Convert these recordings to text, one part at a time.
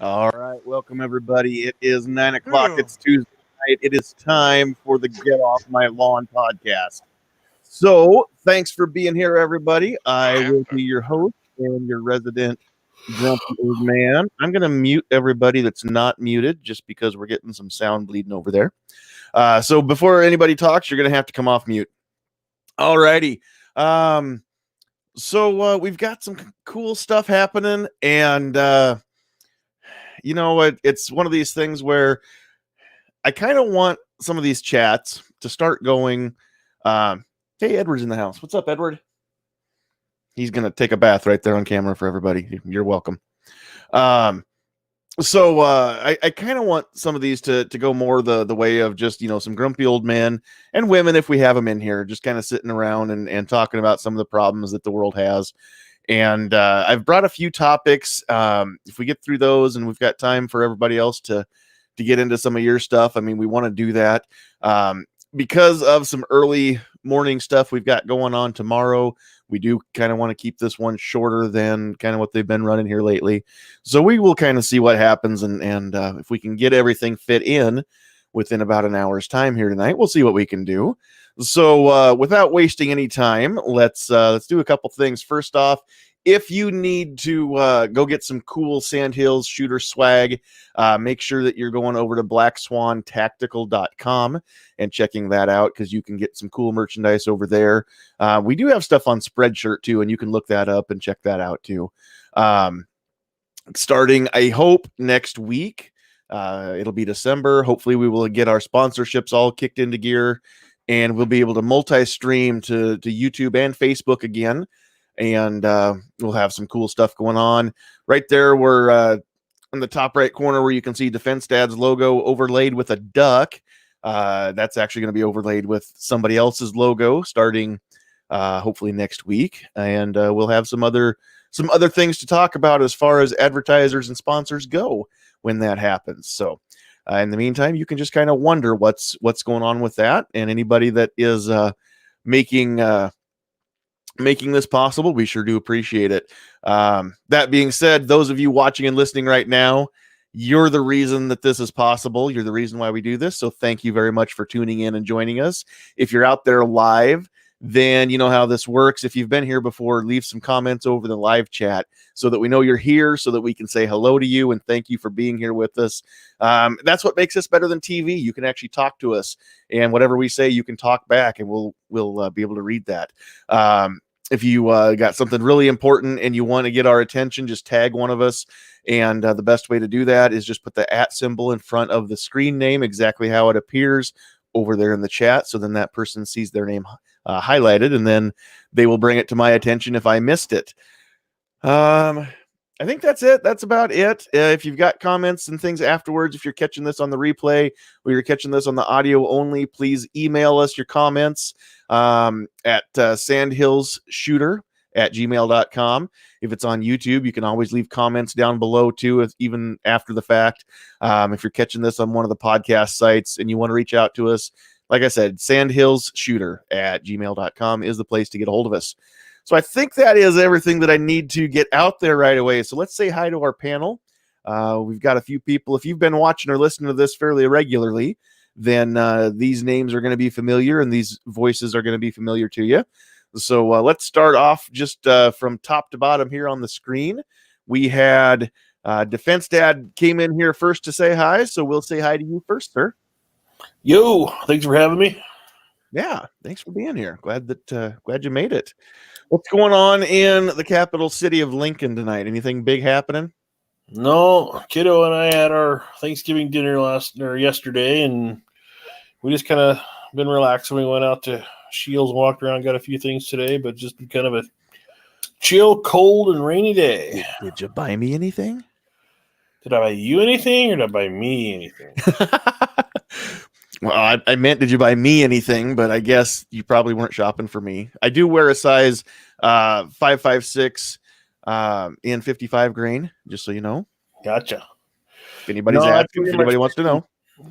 All right, welcome everybody. It is 9 o'clock. It's Tuesday night. It is time for the Get Off My Lawn podcast. So, thanks for being here, everybody. I will be your host and your resident grumpy old man. I'm going to mute everybody that's not muted just because we're getting some sound bleeding over there. So, before anybody talks, you're going to have to come off mute. All righty. So, we've got some cool stuff happening, and you know what? It's one of these things where I kind of want some of these chats to start going. Hey, Edward's in the house. What's up, Edward? He's going to take a bath right there on camera for everybody. You're welcome. So I kind of want some of these to go more the way of just, some grumpy old men and women, if we have them in here, just kind of sitting around and talking about some of the problems that the world has. And I've brought a few topics. If we get through those and we've got time for everybody else to get into some of your stuff, I mean, we want to do that. Because of some early morning stuff we've got going on tomorrow, we do kind of want to keep this one shorter than kind of what they've been running here lately. So we will kind of see what happens. And if we can get everything fit in within about an hour's time here tonight, we'll see what we can do. So without wasting any time, let's do a couple things. First off, if you need to go get some cool Sandhills shooter swag, make sure that you're going over to blackswantactical.com and checking that out, because you can get some cool merchandise over there. We do have stuff on Spreadshirt too, and you can look that up and check that out too. Starting, I hope, next week, it'll be December. Hopefully we will get our sponsorships all kicked into gear, and we'll be able to multi-stream to YouTube and Facebook again. And we'll have some cool stuff going on. Right there, we're in the top right corner where you can see Defense Dad's logo overlaid with a duck. That's actually going to be overlaid with somebody else's logo starting hopefully next week. And we'll have some other things to talk about as far as advertisers and sponsors go when that happens. So in the meantime, you can just kind of wonder what's going on with that. And anybody that is making this possible, we sure do appreciate it. That being said, those of you watching and listening right now, you're the reason that this is possible. You're the reason why we do this. So thank you very much for tuning in and joining us. If you're out there live, then you know how this works. If you've been here before, leave some comments over the live chat so that we know you're here, so that we can say hello to you and thank you for being here with us. That's what makes us better than TV. You can actually talk to us, and whatever we say, you can talk back, and we'll be able to read that. If you got something really important and you want to get our attention, just tag one of us. And the best way to do that is just put the @ symbol in front of the screen name, exactly how it appears over there in the chat. So then that person sees their name highlighted, and then they will bring it to my attention if I missed it. I think that's it. That's about it. If you've got comments and things afterwards, if you're catching this on the replay or you're catching this on the audio only, please email us your comments at sandhillsshooter@gmail.com. If it's on YouTube, you can always leave comments down below too, even after the fact. If you're catching this on one of the podcast sites and you want to reach out to us, like I said, sandhillsshooter@gmail.com is the place to get a hold of us. So I think that is everything that I need to get out there right away. So let's say hi to our panel. We've got a few people. If you've been watching or listening to this fairly regularly, then these names are going to be familiar and these voices are going to be familiar to you. So let's start off just from top to bottom here on the screen. We had Defense Dad came in here first to say hi. So we'll say hi to you first, sir. Yo, thanks for having me. Yeah, thanks for being here. Glad you made it. What's going on in the capital city of Lincoln tonight? Anything big happening? No, kiddo and I had our Thanksgiving dinner yesterday, and we just kind of been relaxing. We went out to Shields and walked around, got a few things today, but just been kind of a chill, cold, and rainy day. Did you buy me anything? Did I buy you anything, or did I buy me anything? Well, I meant, did you buy me anything? But I guess you probably weren't shopping for me. I do wear a size 5.56 in 55 grain, just so you know. Gotcha. If anybody's asking, if anybody wants to know.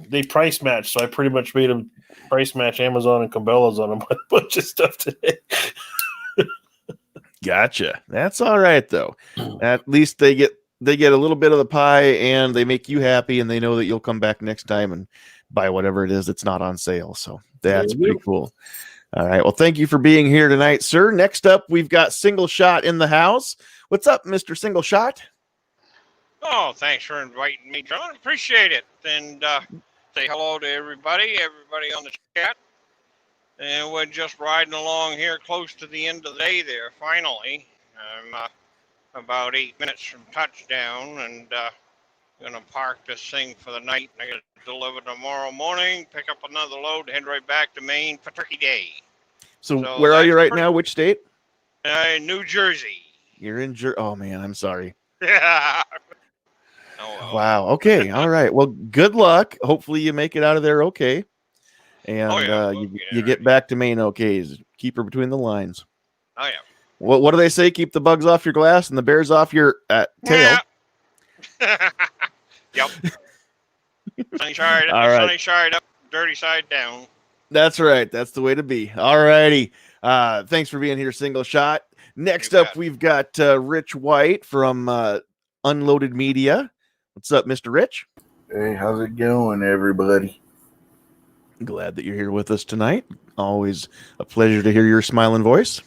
They price match, so I pretty much made them price match Amazon and Cabela's on them with a bunch of stuff today. Gotcha. That's all right, though. At least they get they get a little bit of the pie and they make you happy, and they know that you'll come back next time and buy whatever it is that's not on sale. So that's pretty cool. All right. Well, thank you for being here tonight, sir. Next up, we've got Single Shot in the house. What's up, Mr. Single Shot? Oh, thanks for inviting me, John. Appreciate it. And say hello to everybody on the chat. And we're just riding along here close to the end of the day there, finally. I'm about 8 minutes from touchdown, and going to park this thing for the night. I got to deliver tomorrow morning, pick up another load, head right back to Maine for Turkey Day. So where are you right now? Which state? New Jersey. You're in Jersey. Oh, man, I'm sorry. Yeah. Oh, well. Wow. Okay. All right. Well, good luck. Hopefully you make it out of there okay. And you get back to Maine okay. Keep her between the lines. Oh, yeah. What do they say? Keep the bugs off your glass and the bears off your tail. Yep. Sunny side up, dirty side down. That's right. That's the way to be. All righty. Thanks for being here, Single Shot. Next up, we've got Rich White from Unloaded Media. What's up, Mr. Rich? Hey, how's it going, everybody? Glad that you're here with us tonight. Always a pleasure to hear your smiling voice.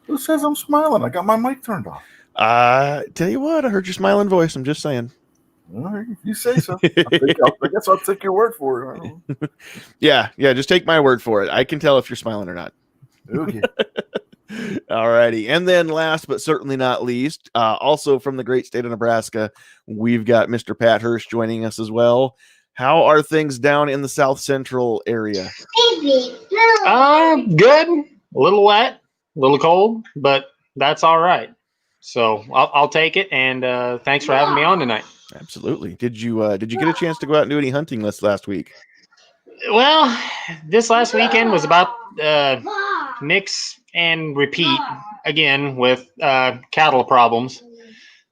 Who says I'm smiling? I got my mic turned off. Tell you what, I heard your smiling voice. I'm just saying. All right, you say so. I guess I'll take your word for it. Yeah, just take my word for it. I can tell if you're smiling or not. Okay. All righty. And then last but certainly not least, also from the great state of Nebraska, we've got Mr. Pat Hirsch joining us as well. How are things down in the South Central area? Good. A little wet, a little cold, but that's all right. So I'll take it. And thanks for having me on tonight. Absolutely. Did you get a chance to go out and do any hunting last week? Well, this last weekend was about mix and repeat again with cattle problems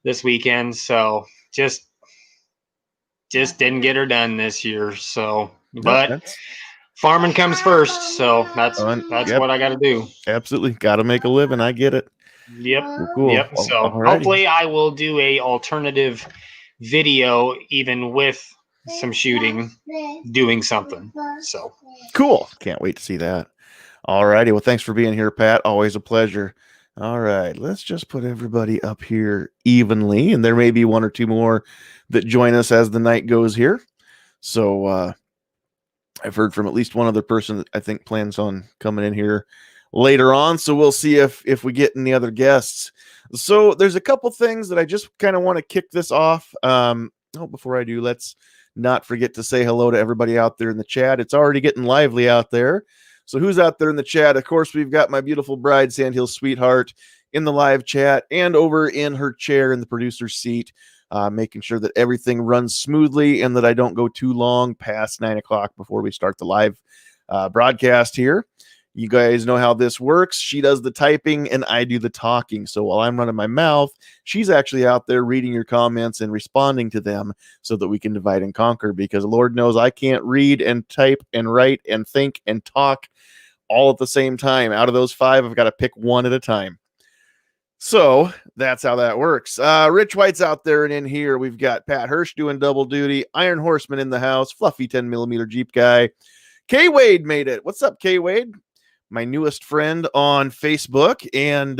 this weekend. So just didn't get her done this year. So, but farming comes first. So that's what I got to do. Absolutely. Got to make a living. I get it. Yep. Cool. Yep. So hopefully I will do a alternative video, even with some shooting, doing something. So cool. Can't wait to see that. All righty. Well, thanks for being here, Pat. Always a pleasure. All right. Let's just put everybody up here evenly, and there may be one or two more that join us as the night goes here. So I've heard from at least one other person that I think plans on coming in here later on. So we'll see if we get any other guests. So there's a couple things that I just kind of want to kick this off. Before I do, let's not forget to say hello to everybody out there in the chat. It's already getting lively out there. So who's out there in the chat? Of course, we've got my beautiful bride, Sandhills Sweetheart, in the live chat and over in her chair in the producer's seat, making sure that everything runs smoothly and that I don't go too long past 9 o'clock before we start the live broadcast here. You guys know how this works. She does the typing and I do the talking. So while I'm running my mouth, she's actually out there reading your comments and responding to them so that we can divide and conquer, because Lord knows I can't read and type and write and think and talk all at the same time. Out of those 5, I've got to pick one at a time. So that's how that works. Rich White's out there, and in here we've got Pat Hirsch doing double duty, Iron Horseman in the house, Fluffy 10mm Jeep guy. K Wade made it. What's up, K Wade? My newest friend on Facebook, and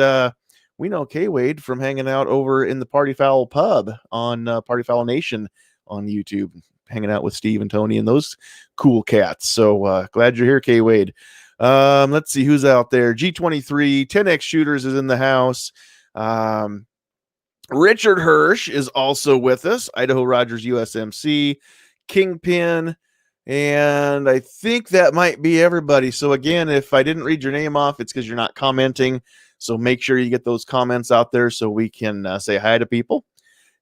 we know K Wade from hanging out over in the Party Foul pub on Party Foul Nation on YouTube, hanging out with Steve and Tony and those cool cats. So glad you're here, K Wade. Let's see who's out there. G23 10X Shooters is in the house. Richard Hirsch is also with us. Idaho Rogers USMC, Kingpin. And I think that might be everybody. So again, if I didn't read your name off, it's because you're not commenting. So make sure you get those comments out there so we can say hi to people.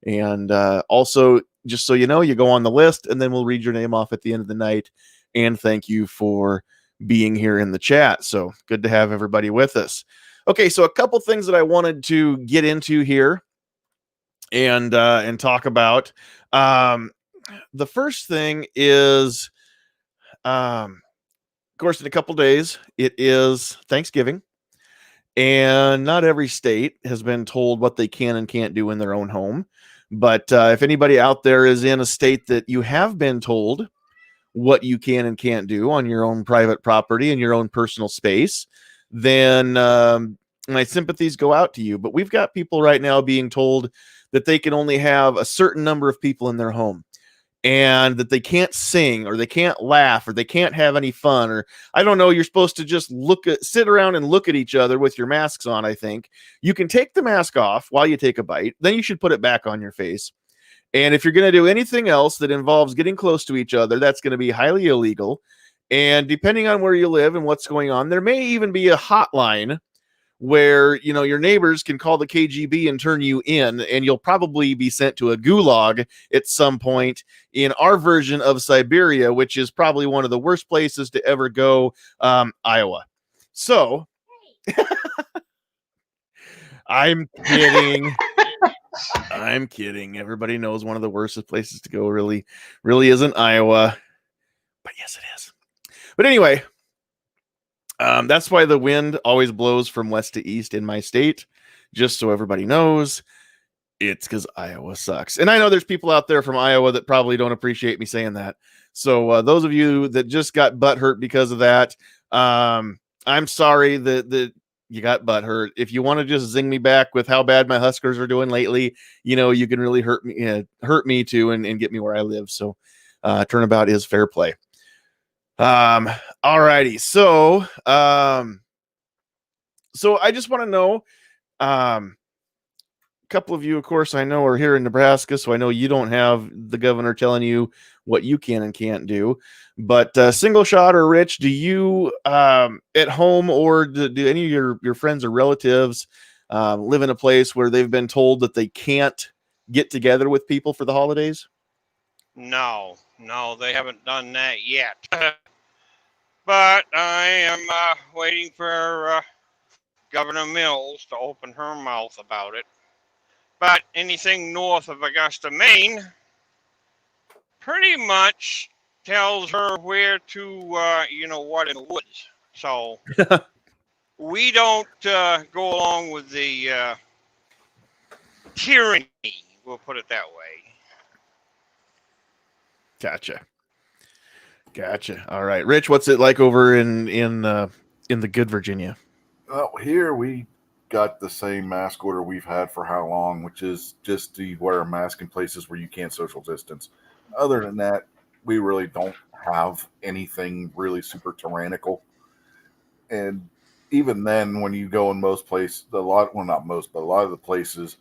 And also, just so you know, you go on the list and then we'll read your name off at the end of the night. And thank you for being here in the chat. So good to have everybody with us. Okay, so a couple things that I wanted to get into here and talk about. The first thing is, of course, in a couple days, it is Thanksgiving, and not every state has been told what they can and can't do in their own home. But if anybody out there is in a state that you have been told what you can and can't do on your own private property and your own personal space, then my sympathies go out to you. But we've got people right now being told that they can only have a certain number of people in their home, and that they can't sing or they can't laugh or they can't have any fun, or I don't know, you're supposed to just sit around and look at each other with your masks on. I think you can take the mask off while you take a bite, then you should put it back on your face. And if you're going to do anything else that involves getting close to each other, that's going to be highly illegal. And depending on where you live and what's going on, there may even be a hotline where, you know, your neighbors can call the KGB and turn you in, and you'll probably be sent to a gulag at some point in our version of Siberia, which is probably one of the worst places to ever go, Iowa. So I'm kidding. I'm kidding. Everybody knows one of the worst places to go really isn't Iowa. But yes, it is. But anyway, that's why the wind always blows from west to east in my state. Just so everybody knows, it's because Iowa sucks. And I know there's people out there from Iowa that probably don't appreciate me saying that. So those of you that just got butt hurt because of that, I'm sorry that you got butt hurt. If you want to just zing me back with how bad my Huskers are doing lately, you know, you can really hurt me too and get me where I live. So turnabout is fair play. All righty. So I just want to know, a couple of you, of course, I know are here in Nebraska, so I know you don't have the governor telling you what you can and can't do. But single shot or Rich, do you at home, or do any of your friends or relatives live in a place where they've been told that they can't get together with people for the holidays? No, they haven't done that yet. But I am waiting for Governor Mills to open her mouth about it. But anything north of Augusta, Maine, pretty much tells her where to, in the woods. So we don't go along with the tyranny, we'll put it that way. Gotcha. All right, Rich, what's it like over in the good Virginia? Well, here we got the same mask order we've had for how long, which is just to wear a mask in places where you can't social distance. Other than that, we really don't have anything really super tyrannical. And even then, when you go in most places, not most, but a lot of the places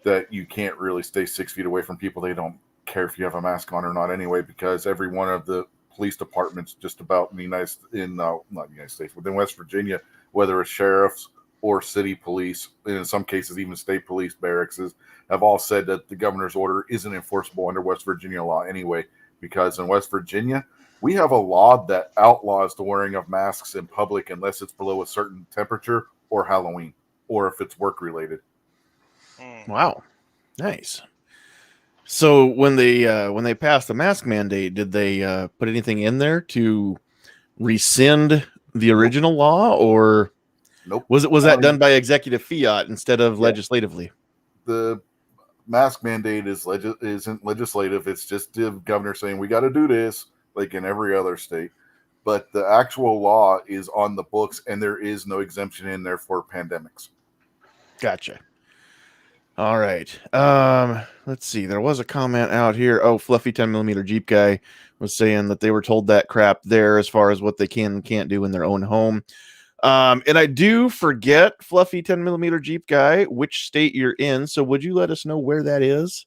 that you can't really stay 6 feet away from people, they don't care if you have a mask on or not anyway, because every one of the police departments just about in within West Virginia, whether it's sheriffs or city police, and in some cases even state police barracks, have all said that the governor's order isn't enforceable under West Virginia law anyway, because in West Virginia we have a law that outlaws the wearing of masks in public unless it's below a certain temperature or Halloween, or if it's work related. Wow, nice. So when they passed the mask mandate, did they put anything in there to rescind the original law, or nope? Was that done by executive fiat instead of legislatively? The mask mandate isn't legislative. It's just the governor saying we got to do this, like in every other state. But the actual law is on the books, and there is no exemption in there for pandemics. Gotcha. All right. Let's see. There was a comment out here. Oh, Fluffy 10mm Jeep guy was saying that they were told that crap there as far as what they can and can't do in their own home. And I do forget, Fluffy 10mm Jeep guy, which state you're in. So would you let us know where that is?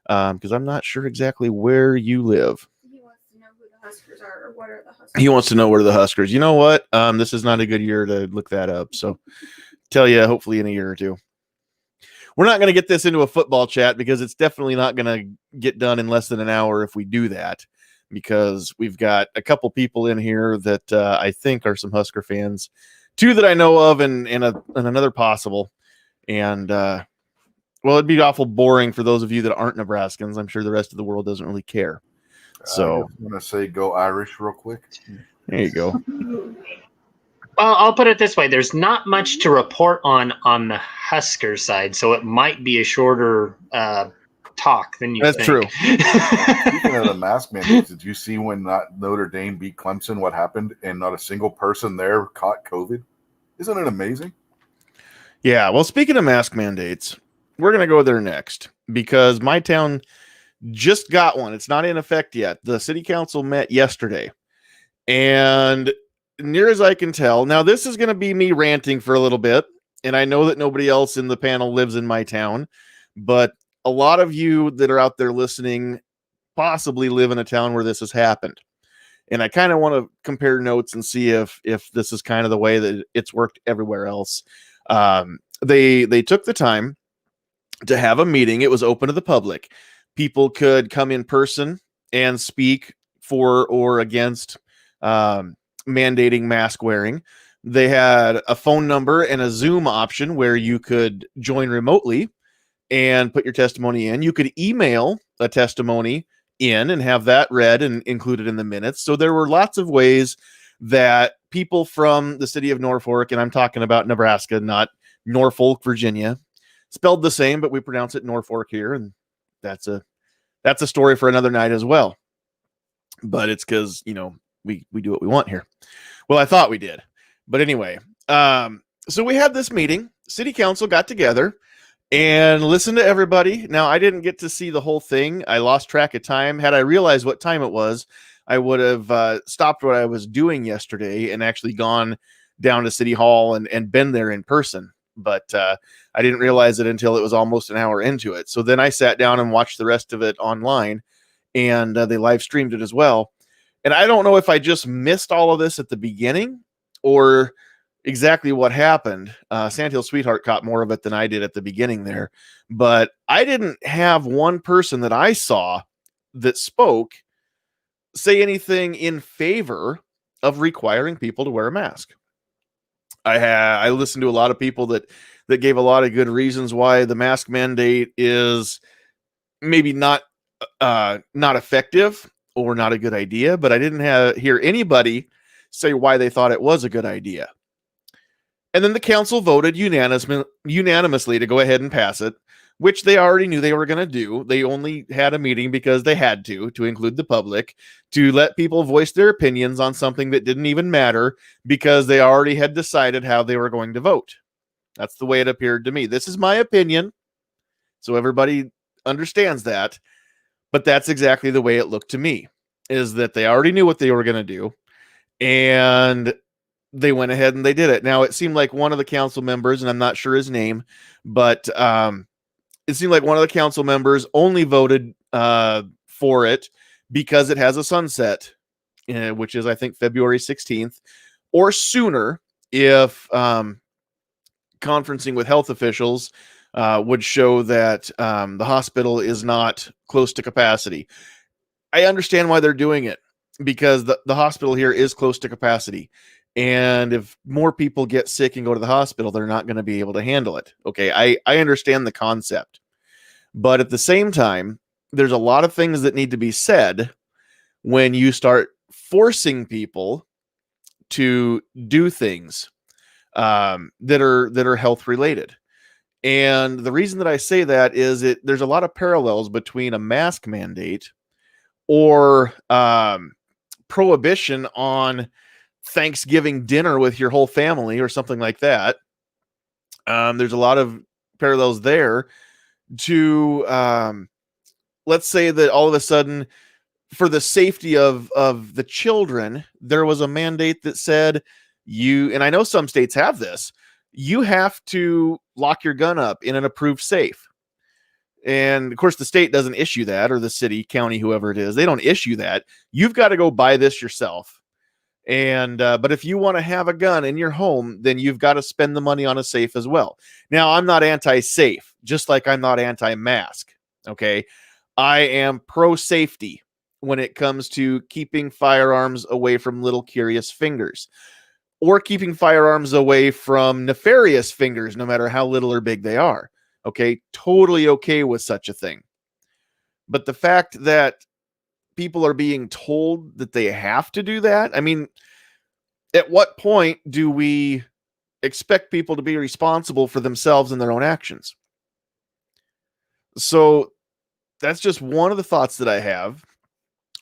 Because I'm not sure exactly where you live. He wants to know who the Huskers are, or what are the Huskers. He wants to know where the Huskers. You know what? This is not a good year to look that up. So tell you hopefully in a year or two. We're not going to get this into a football chat because it's definitely not going to get done in less than an hour if we do that, because we've got a couple people in here that I think are some Husker fans, two that I know of and another possible. And, well, it'd be awful boring for those of you that aren't Nebraskans. I'm sure the rest of the world doesn't really care. So I'm going to say go Irish real quick. There you go. Well, I'll put it this way. There's not much to report on the Husker side, so it might be a shorter talk than you That's think. true. Speaking of the mask mandates, did you see when Notre Dame beat Clemson, what happened? And not a single person there caught COVID? Isn't it amazing? Yeah. Well, speaking of mask mandates, we're going to go there next because my town just got one. It's not in effect yet. The city council met yesterday. And near as I can tell, now this is going to be me ranting for a little bit. And I know that nobody else in the panel lives in my town, but a lot of you that are out there listening possibly live in a town where this has happened. And I kind of want to compare notes and see if this is kind of the way that it's worked everywhere else. They took the time to have a meeting. It was open to the public. People could come in person and speak for or against mandating mask wearing. They had a phone number and a Zoom option where you could join remotely and put your testimony in. You could email a testimony in and have that read and included in the minutes. So there were lots of ways that people from the city of Norfolk, and I'm talking about Nebraska, not Norfolk, Virginia, spelled the same, but we pronounce it Norfolk here. And that's a story for another night as well. But it's because, we do what we want here. Well, I thought we did. But anyway, so we had this meeting. City council got together and listened to everybody. Now, I didn't get to see the whole thing. I lost track of time. Had I realized what time it was, I would have stopped what I was doing yesterday and actually gone down to City Hall and been there in person. But I didn't realize it until it was almost an hour into it. So then I sat down and watched the rest of it online, and they live streamed it as well. And I don't know if I just missed all of this at the beginning or exactly what happened. Sandhills Sweetheart caught more of it than I did at the beginning there. But I didn't have one person that I saw that spoke say anything in favor of requiring people to wear a mask. I listened to a lot of people that gave a lot of good reasons why the mask mandate is maybe not effective or not a good idea, but I didn't hear anybody say why they thought it was a good idea. And then the council voted unanimously to go ahead and pass it, which they already knew they were going to do. They only had a meeting because they had to include the public, to let people voice their opinions on something that didn't even matter because they already had decided how they were going to vote. That's the way it appeared to me. This is my opinion, so everybody understands that. But that's exactly the way it looked to me, is that they already knew what they were going to do, and they went ahead and they did it. Now, it seemed like one of the council members, and I'm not sure his name, but it seemed like one of the council members only voted for it because it has a sunset, which is, I think, February 16th or sooner if conferencing with health officials would show that the hospital is not close to capacity. I understand why they're doing it, because the hospital here is close to capacity. And if more people get sick and go to the hospital, they're not going to be able to handle it. Okay, I understand the concept. But at the same time, there's a lot of things that need to be said when you start forcing people to do things that are health related. And the reason that I say that is there's a lot of parallels between a mask mandate or prohibition on Thanksgiving dinner with your whole family or something like that. There's a lot of parallels there to let's say that all of a sudden, for the safety of the children, there was a mandate that said and I know some states have this, you have to lock your gun up in an approved safe. And of course, the state doesn't issue that, or the city, county, whoever it is, they don't issue that. You've got to go buy this yourself. And but if you want to have a gun in your home, then you've got to spend the money on a safe as well. Now, I'm not anti-safe, just like I'm not anti-mask. Okay, I am pro-safety when it comes to keeping firearms away from little curious fingers, or keeping firearms away from nefarious fingers, no matter how little or big they are. Okay, totally okay with such a thing. But the fact that people are being told that they have to do that, I mean, at what point do we expect people to be responsible for themselves and their own actions? So that's just one of the thoughts that I have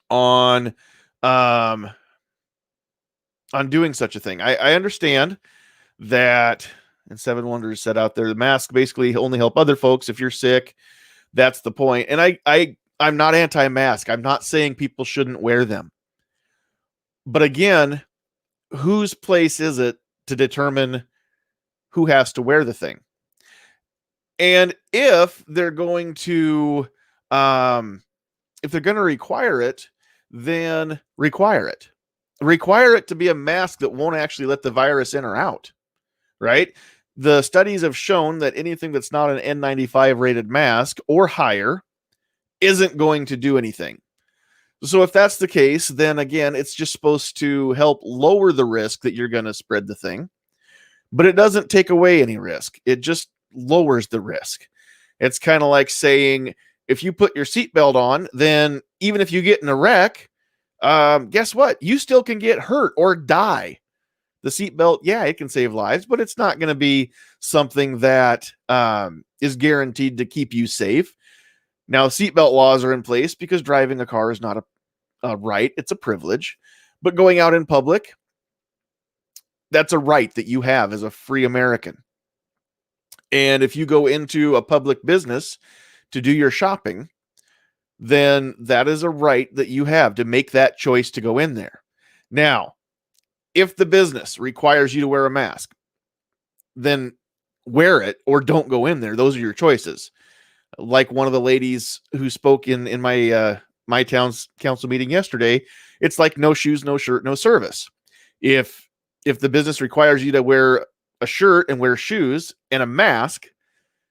on doing such a thing. I understand that, and Seven Wonders said out there, the mask basically only help other folks if you're sick. That's the point. And I'm not anti-mask. I'm not saying people shouldn't wear them. But again, whose place is it to determine who has to wear the thing? And if they're going to require it, then require it. Require it to be a mask that won't actually let the virus in or out, right? The studies have shown that anything that's not an N95 rated mask or higher isn't going to do anything. So if that's the case, then again, it's just supposed to help lower the risk that you're going to spread the thing, but it doesn't take away any risk. It just lowers the risk. It's kind of like saying, if you put your seatbelt on, then even if you get in a wreck, guess what? You still can get hurt or die. The seatbelt, yeah, it can save lives, but it's not going to be something that is guaranteed to keep you safe. Now, seatbelt laws are in place because driving a car is not a right. It's a privilege. But going out in public, that's a right that you have as a free American. And if you go into a public business to do your shopping, then that is a right that you have to make that choice to go in there. Now, if the business requires you to wear a mask, then wear it or don't go in there. Those are your choices. Like one of the ladies who spoke in my town's council meeting yesterday, it's like no shoes, no shirt, no service. If the business requires you to wear a shirt and wear shoes and a mask,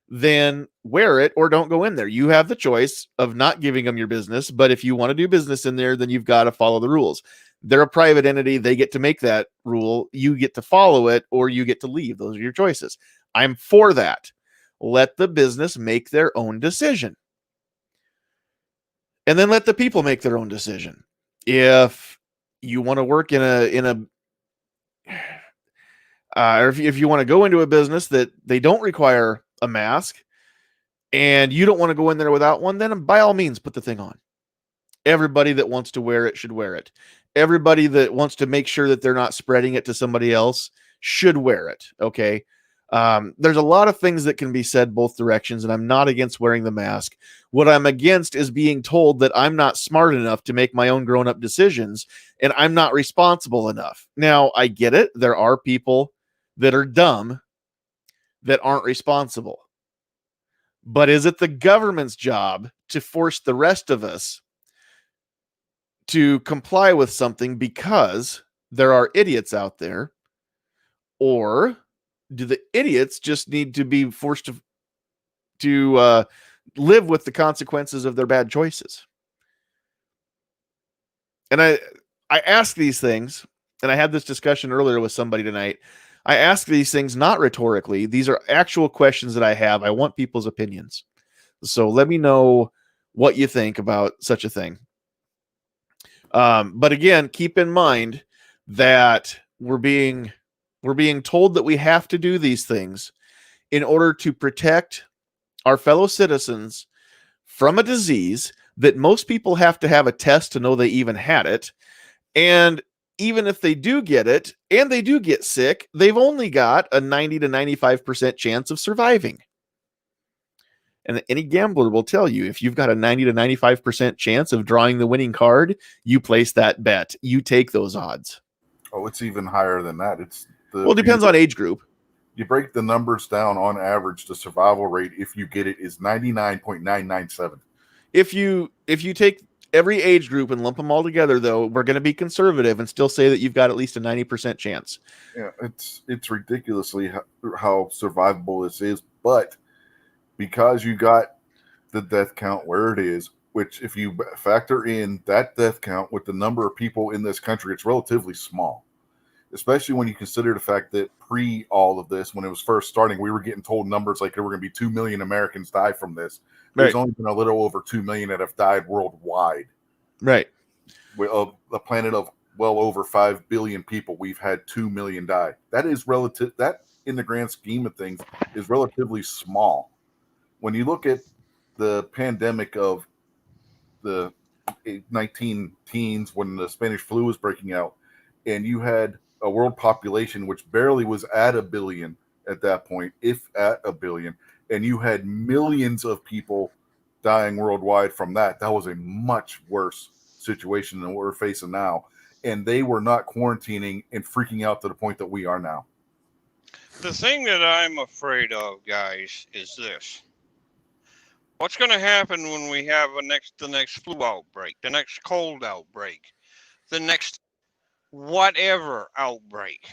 then wear it or don't go in there. You have the choice of not giving them your business, but if you want to do business in there, then you've got to follow the rules. They're a private entity. They get to make that rule. You get to follow it or you get to leave. Those are your choices. I'm for that. Let the business make their own decision. And then let the people make their own decision. If you want to work or if you want to go into a business that they don't require a mask and you don't want to go in there without one, then by all means, put the thing on. Everybody that wants to wear it should wear it. Everybody that wants to make sure that they're not spreading it to somebody else should wear it. Okay. There's a lot of things that can be said both directions, and I'm not against wearing the mask. What I'm against is being told that I'm not smart enough to make my own grown-up decisions, and I'm not responsible enough. Now, I get it. There are people that are dumb that aren't responsible. But is it the government's job to force the rest of us to comply with something because there are idiots out there? Or do the idiots just need to be forced to live with the consequences of their bad choices? And I ask these things, and I had this discussion earlier with somebody tonight. I ask these things not rhetorically. These are actual questions that I have. I want people's opinions. So let me know what you think about such a thing. But again, keep in mind that we're being told that we have to do these things in order to protect our fellow citizens from a disease that most people have to have a test to know they even had it. And even if they do get it and they do get sick, they've only got a 90 to 95% chance of surviving. And any gambler will tell you, if you've got a 90 to 95% chance of drawing the winning card, you place that bet. You take those odds. Oh, it's even higher than that. It depends on age group. You break the numbers down, on average, the survival rate, if you get it, is 99.997. If you take every age group and lump them all together, though, we're going to be conservative and still say that you've got at least a 90% chance. Yeah, it's ridiculously how survivable this is, but because you got the death count where it is, which if you factor in that death count with the number of people in this country, it's relatively small. Especially when you consider the fact that pre all of this, when it was first starting, we were getting told numbers like there were going to be 2 million Americans die from this. There's only been a little over 2 million that have died worldwide. Right. Of a planet of well over 5 billion people, we've had 2 million die. That is relative. That, in the grand scheme of things, is relatively small. When you look at the pandemic of the 19 teens when the Spanish flu was breaking out, and you had a world population which barely was at 1 billion at that point, if at 1 billion, and you had millions of people dying worldwide from that. That was a much worse situation than what we're facing now. And they were not quarantining and freaking out to the point that we are now. The thing that I'm afraid of, guys, is this. What's going to happen when we have the next flu outbreak, the next cold outbreak, the next whatever outbreak?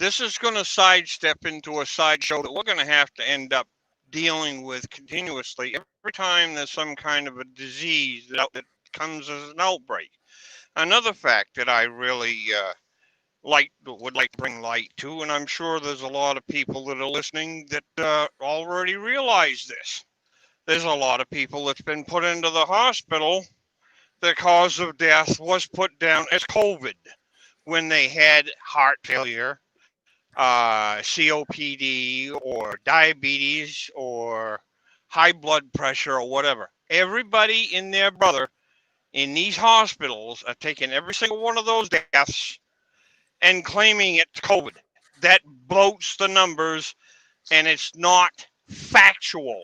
This is going to sidestep into a sideshow that we're going to have to end up dealing with continuously every time there's some kind of a disease that comes as an outbreak. Another fact that I really would like to bring light to, and I'm sure there's a lot of people that are listening that already realize this. There's a lot of people that's been put into the hospital. The cause of death was put down as COVID when they had heart failure, COPD, or diabetes, or high blood pressure, or whatever. Everybody and their brother in these hospitals are taking every single one of those deaths and claiming it's COVID. That bloats the numbers, and it's not factual.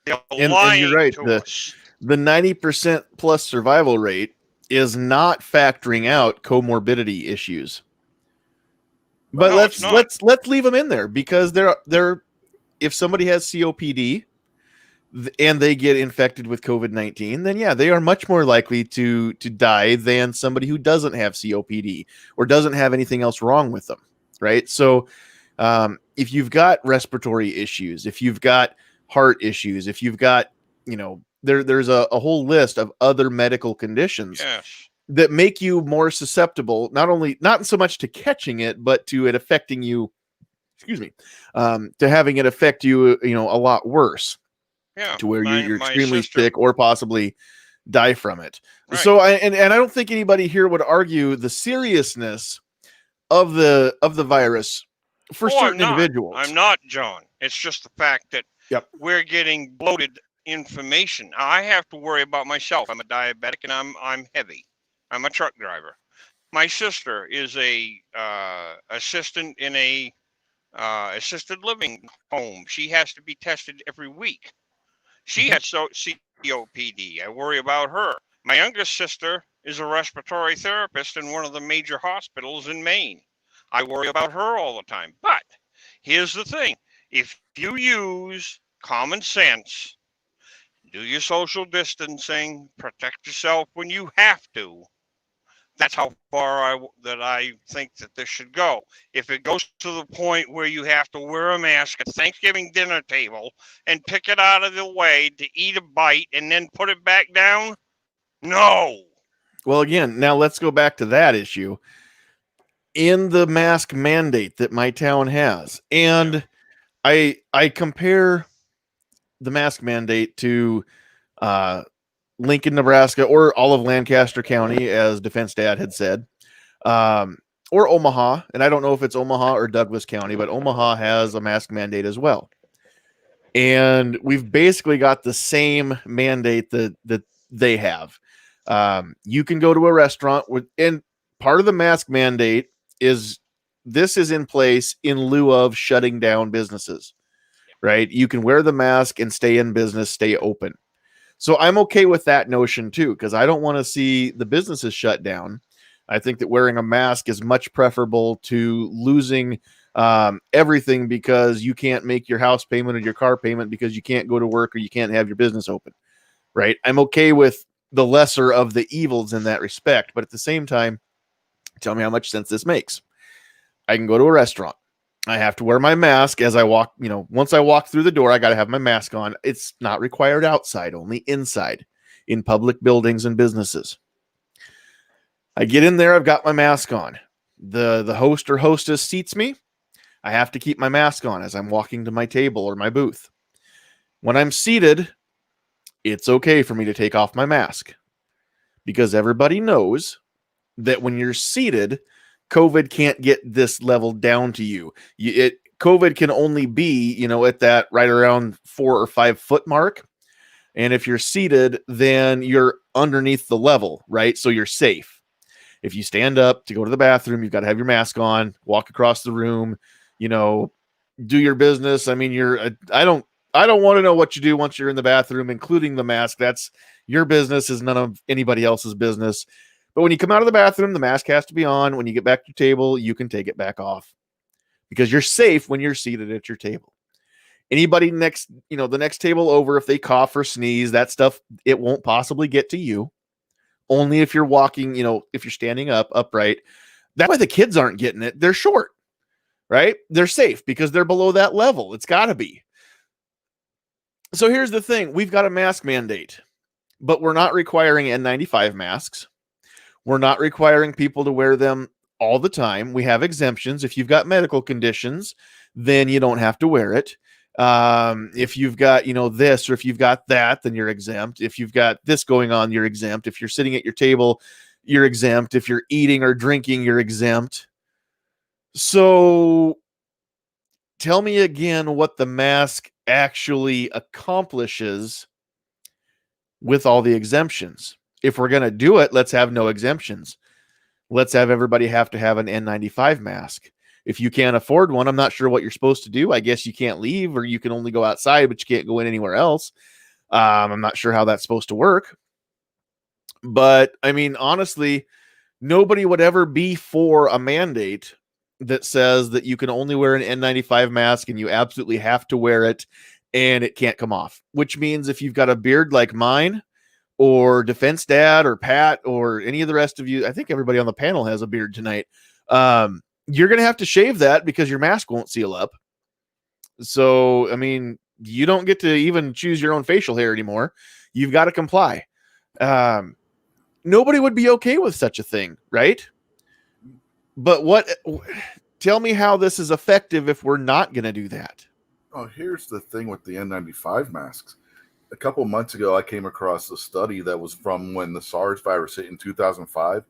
They're lying you're right. to us. The 90% plus survival rate is not factoring out comorbidity issues. But No, let's leave them in there, because they're if somebody has COPD and they get infected with COVID-19, then yeah, they are much more likely to die than somebody who doesn't have COPD or doesn't have anything else wrong with them, right? So if you've got respiratory issues, if you've got heart issues, if you've got, there's a whole list of other medical conditions that make you more susceptible, not so much to catching it, but to it affecting you, to having it affect you, a lot worse. Yeah, to where you're extremely sick or possibly die from it. Right. So I don't think anybody here would argue the seriousness of the virus for certain individuals. I'm not, John. It's just the fact that we're getting bloated information. I have to worry about myself. I'm a diabetic and I'm heavy. I'm a truck driver. My sister is a assistant in a assisted living home. She has to be tested every week. She has COPD. I worry about her. My youngest sister is a respiratory therapist in one of the major hospitals in Maine. I worry about her all the time. But here's the thing. If you use common sense, do your social distancing, protect yourself when you have to, that's how far I think that this should go. If it goes to the point where you have to wear a mask at Thanksgiving dinner table and pick it out of the way to eat a bite and then put it back down, no. Well, again, now let's go back to that issue. In the mask mandate that my town has, and I compare the mask mandate to Lincoln, Nebraska, or all of Lancaster County, as Defense Dad had said, or Omaha. And I don't know if it's Omaha or Douglas County, but Omaha has a mask mandate as well. And we've basically got the same mandate that they have. You can go to a restaurant and part of the mask mandate is in place in lieu of shutting down businesses, right? You can wear the mask and stay in business, stay open. So I'm okay with that notion too, because I don't want to see the businesses shut down. I think that wearing a mask is much preferable to losing everything because you can't make your house payment or your car payment because you can't go to work or you can't have your business open, right? I'm okay with the lesser of the evils in that respect, but at the same time, tell me how much sense this makes. I can go to a restaurant. I have to wear my mask as I walk. Once I walk through the door, I got to have my mask on. It's not required outside, only inside in public buildings and businesses. I get in there. I've got my mask on. The host or hostess seats me. I have to keep my mask on as I'm walking to my table or my booth. When I'm seated, it's okay for me to take off my mask because everybody knows that when you're seated, COVID can't get this level down to you. COVID can only be, at that right around 4 or 5 foot mark. And if you're seated, then you're underneath the level, right? So you're safe. If you stand up to go to the bathroom, you've got to have your mask on, walk across the room, you know, do your business. I mean, I don't want to know what you do once you're in the bathroom, including the mask. That's your business, is none of anybody else's business. But when you come out of the bathroom, the mask has to be on. When you get back to your table, you can take it back off because you're safe when you're seated at your table. Anybody next, the next table over, if they cough or sneeze, that stuff, it won't possibly get to you. Only if you're walking, if you're standing up upright. That's why the kids aren't getting it. They're short, right? They're safe because they're below that level. It's got to be. So here's the thing. We've got a mask mandate, but we're not requiring N95 masks. We're not requiring people to wear them all the time. We have exemptions. If you've got medical conditions, then you don't have to wear it. If you've got, this, or if you've got that, then you're exempt. If you've got this going on, you're exempt. If you're sitting at your table, you're exempt. If you're eating or drinking, you're exempt. So tell me again what the mask actually accomplishes with all the exemptions. If we're going to do it, let's have no exemptions. Let's have everybody have to have an N95 mask. If you can't afford one, I'm not sure what you're supposed to do. I guess you can't leave, or you can only go outside, but you can't go in anywhere else. I'm not sure how that's supposed to work. But I mean, honestly, nobody would ever be for a mandate that says that you can only wear an N95 mask and you absolutely have to wear it and it can't come off, which means if you've got a beard like mine or Defense Dad or Pat or any of the rest of you, I think everybody on the panel has a beard tonight. You're going to have to shave that because your mask won't seal up. So, I mean, you don't get to even choose your own facial hair anymore. You've got to comply. Nobody would be okay with such a thing, right? But tell me how this is effective if we're not going to do that. Oh, here's the thing with the N95 masks. A couple months ago, I came across a study that was from when the SARS virus hit in 2005,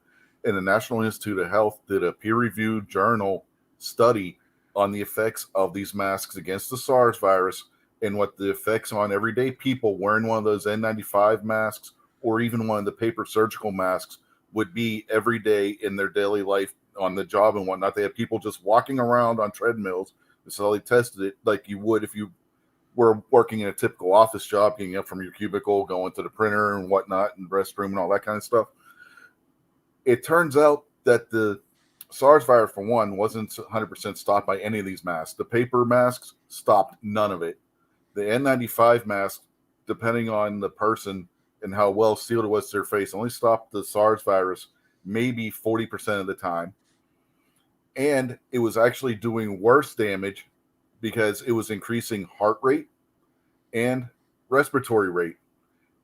and the National Institute of Health did a peer-reviewed journal study on the effects of these masks against the SARS virus and what the effects on everyday people wearing one of those N95 masks or even one of the paper surgical masks would be every day in their daily life on the job and whatnot. They had people just walking around on treadmills. So they tested it like you would if you were working in a typical office job, getting up from your cubicle, going to the printer and whatnot, and restroom and all that kind of stuff. It turns out that the SARS virus, for one, wasn't 100% stopped by any of these masks. The paper masks stopped none of it. The N95 mask, depending on the person and how well sealed it was to their face, only stopped the SARS virus maybe 40% of the time. And it was actually doing worse damage because it was increasing heart rate and respiratory rate.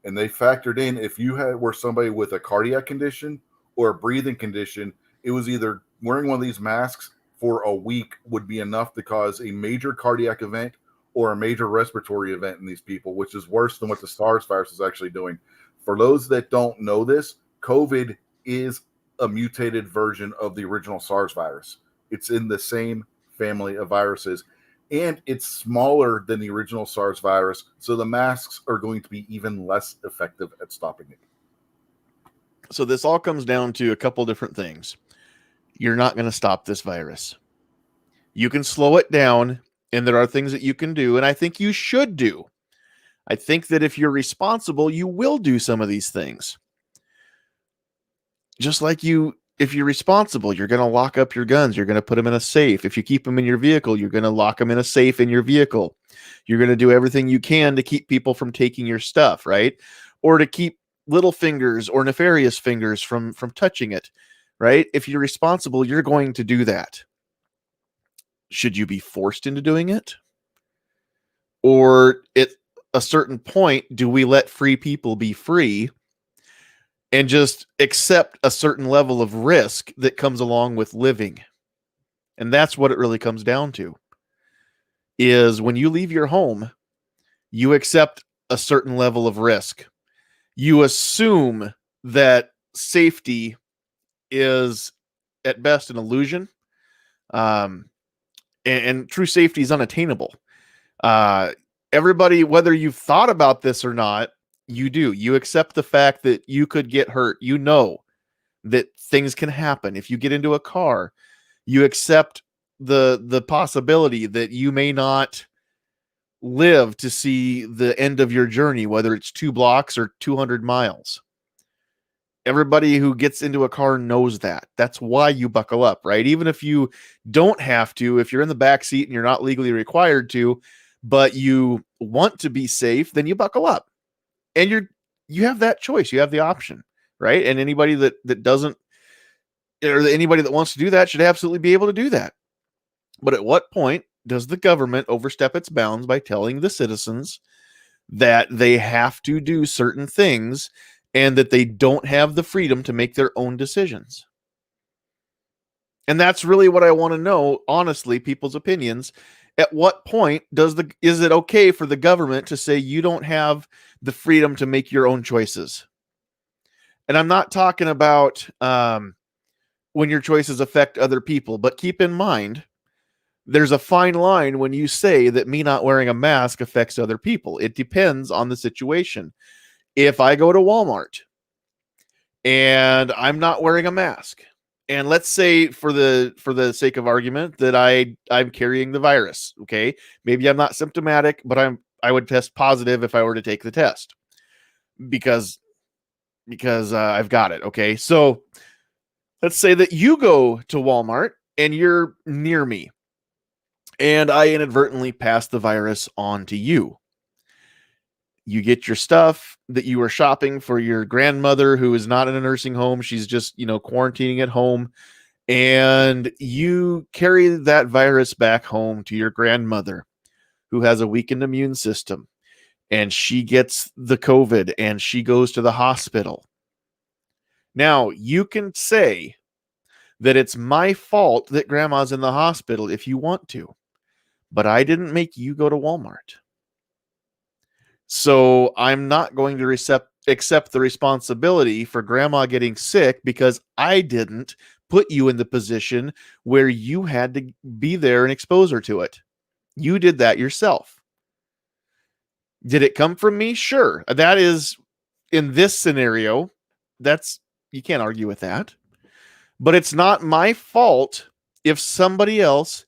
And they factored in if you were somebody with a cardiac condition or a breathing condition, it was either wearing one of these masks for a week would be enough to cause a major cardiac event or a major respiratory event in these people, which is worse than what the SARS virus is actually doing. For those that don't know this, COVID is a mutated version of the original SARS virus. It's in the same family of viruses, and it's smaller than the original SARS virus, so the masks are going to be even less effective at stopping it. So this all comes down to a couple different things. You're not going to stop this virus. You can slow it down, and there are things that you can do, and I think you should do. I think that if you're responsible, you will do some of these things. Just like if you're responsible, you're going to lock up your guns. You're going to put them in a safe. If you keep them in your vehicle, you're going to lock them in a safe in your vehicle. You're going to do everything you can to keep people from taking your stuff, right? Or to keep little fingers or nefarious fingers from touching it, right? If you're responsible, you're going to do that. Should you be forced into doing it? Or at a certain point, do we let free people be free and just accept a certain level of risk that comes along with living? And that's what it really comes down to, is when you leave your home, you accept a certain level of risk. You assume that safety is at best an illusion. And true safety is unattainable. Everybody, whether you've thought about this or not, You do. You accept the fact that you could get hurt. You know that things can happen. If you get into a car, you accept the possibility that you may not live to see the end of your journey, whether it's 2 blocks or 200 miles. Everybody who gets into a car knows that. That's why you buckle up, right? Even if you don't have to, if you're in the back seat and you're not legally required to, but you want to be safe, then you buckle up. And you have that choice. You have the option, right? And anybody that doesn't, or anybody that wants to do that should absolutely be able to do that. But at what point does the government overstep its bounds by telling the citizens that they have to do certain things and that they don't have the freedom to make their own decisions? And that's really what I want to know, honestly, people's opinions. At what point is it okay for the government to say you don't have the freedom to make your own choices? And I'm not talking about when your choices affect other people, but keep in mind, there's a fine line when you say that me not wearing a mask affects other people. It depends on the situation. If I go to Walmart and I'm not wearing a mask, and let's say for the sake of argument that I'm carrying the virus, okay? Maybe I'm not symptomatic, but I would test positive if I were to take the test because I've got it, okay? So let's say that you go to Walmart and you're near me and I inadvertently pass the virus on to you. You get your stuff that you were shopping for your grandmother who is not in a nursing home. She's just, quarantining at home. And you carry that virus back home to your grandmother who has a weakened immune system. And she gets the COVID and she goes to the hospital. Now, you can say that it's my fault that grandma's in the hospital if you want to. But I didn't make you go to Walmart. So I'm not going to accept the responsibility for grandma getting sick because I didn't put you in the position where you had to be there and expose her to it. You did that yourself. Did it come from me? Sure. That is, in this scenario, you can't argue with that. But it's not my fault if somebody else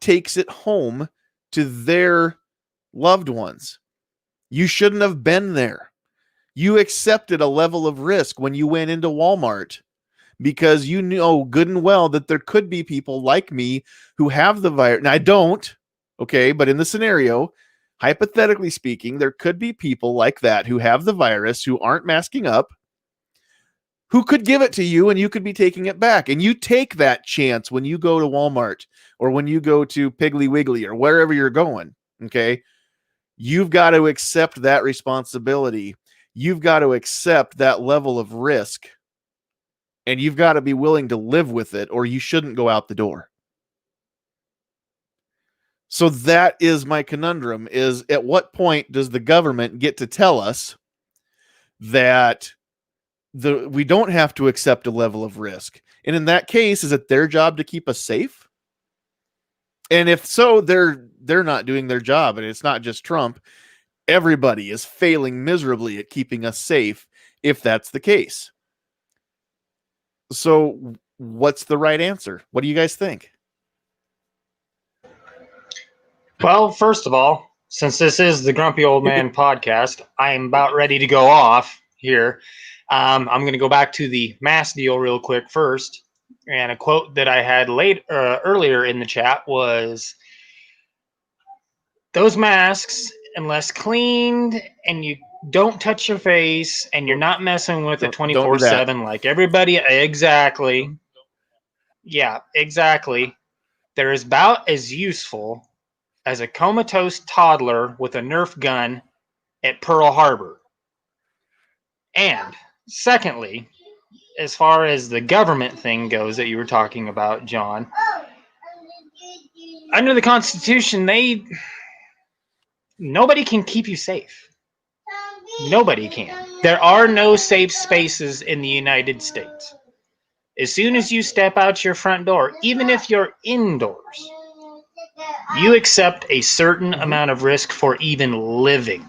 takes it home to their loved ones. You shouldn't have been there. You accepted a level of risk when you went into Walmart because you know good and well that there could be people like me who have the virus. Now, I don't, okay, but in the scenario, hypothetically speaking, there could be people like that who have the virus, who aren't masking up, who could give it to you and you could be taking it back. And you take that chance when you go to Walmart or when you go to Piggly Wiggly or wherever you're going, okay? You've got to accept that responsibility. You've got to accept that level of risk. And you've got to be willing to live with it or you shouldn't go out the door. So that is my conundrum, is at what point does the government get to tell us that we don't have to accept a level of risk? And in that case, is it their job to keep us safe? And if so, they're not doing their job. And it's not just Trump. Everybody is failing miserably at keeping us safe if that's the case. So what's the right answer? What do you guys think? Well, first of all, since this is the Grumpy Old Man podcast, I am about ready to go off here. I'm going to go back to the mask deal real quick first. And a quote that I had earlier in the chat was, those masks, unless cleaned and you don't touch your face and you're not messing with it 24/7 like everybody. Exactly. Yeah, exactly. They're about as useful as a comatose toddler with a Nerf gun at Pearl Harbor. And secondly, as far as the government thing goes that you were talking about, John, under the Constitution, nobody can keep you safe. Nobody can. There are no safe spaces in the United States. As soon as you step out your front door, even if you're indoors, you accept a certain amount of risk for even living.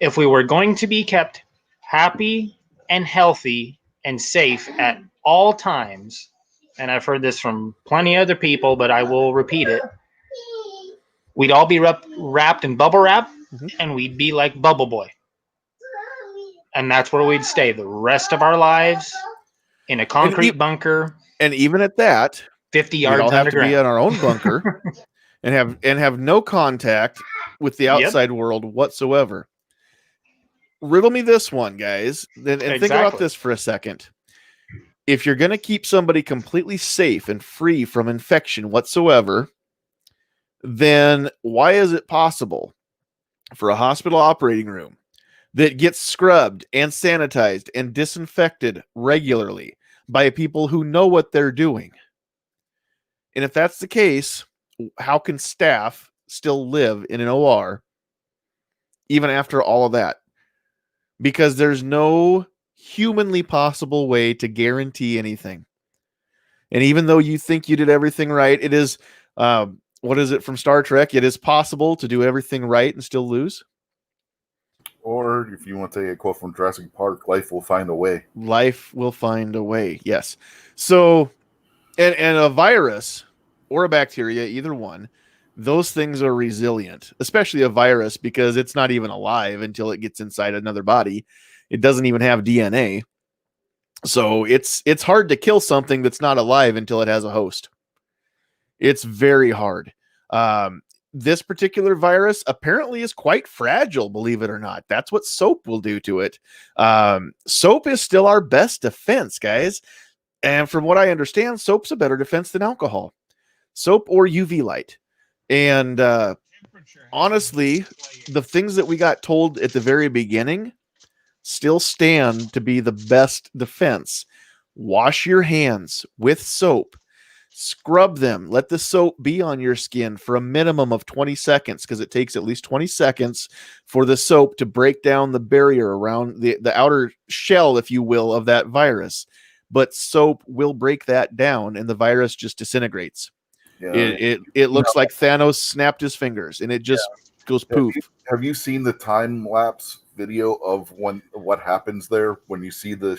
if we were going to be kept happy and healthy and safe at all times, and I've heard this from plenty of other people, but I will repeat it, we'd all be wrapped in bubble wrap, and we'd be like Bubble Boy. And that's where we'd stay the rest of our lives, in a concrete bunker. And even at that, 50 we'd yards all have underground. to be in our own bunker and have no contact with the outside world whatsoever. Riddle me this one, guys, and think about this for a second. If you're going to keep somebody completely safe and free from infection whatsoever, then why is it possible for a hospital operating room that gets scrubbed and sanitized and disinfected regularly by people who know what they're doing? And if that's the case, how can staff still live in an OR even after all of that? Because there's no humanly possible way to guarantee anything. And even though you think you did everything right, it is, what is it from Star Trek? It is possible to do everything right and still lose. Or if you want to take a quote from Jurassic Park, life will find a way. Life will find a way. Yes. So, and a virus or a bacteria, either one, those things are resilient, especially a virus, because it's not even alive until it gets inside another body. It doesn't even have DNA. So it's hard to kill something that's not alive until it has a host. It's very hard. This particular virus apparently is quite fragile, believe it or not. That's what soap will do to it. Soap is still our best defense, guys. And from what I understand, soap's a better defense than alcohol. Soap or UV light. And honestly, the things that we got told at the very beginning still stand to be the best defense. Wash your hands with soap. Scrub them. Let the soap be on your skin for a minimum of 20 seconds, because it takes at least 20 seconds for the soap to break down the barrier around the outer shell, if you will, of that virus. But soap will break that down, and the virus just disintegrates. Yeah. It looks like Thanos snapped his fingers, and it just goes poof. Have you seen the time lapse video of what happens there when you see the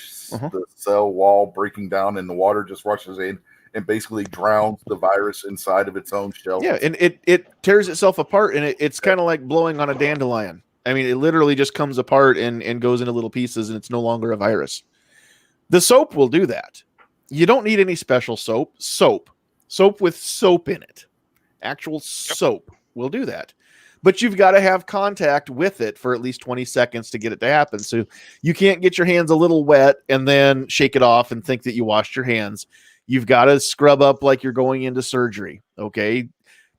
cell wall breaking down and the water just rushes in and basically drowns the virus inside of its own shell? Yeah, and it tears itself apart, and it's kind of like blowing on a dandelion. I mean, it literally just comes apart and goes into little pieces, and it's no longer a virus. The soap will do that. You don't need any special soap. Soap with soap in it. Actual soap will do that. But you've got to have contact with it for at least 20 seconds to get it to happen. So you can't get your hands a little wet and then shake it off and think that you washed your hands. You've got to scrub up like you're going into surgery, okay?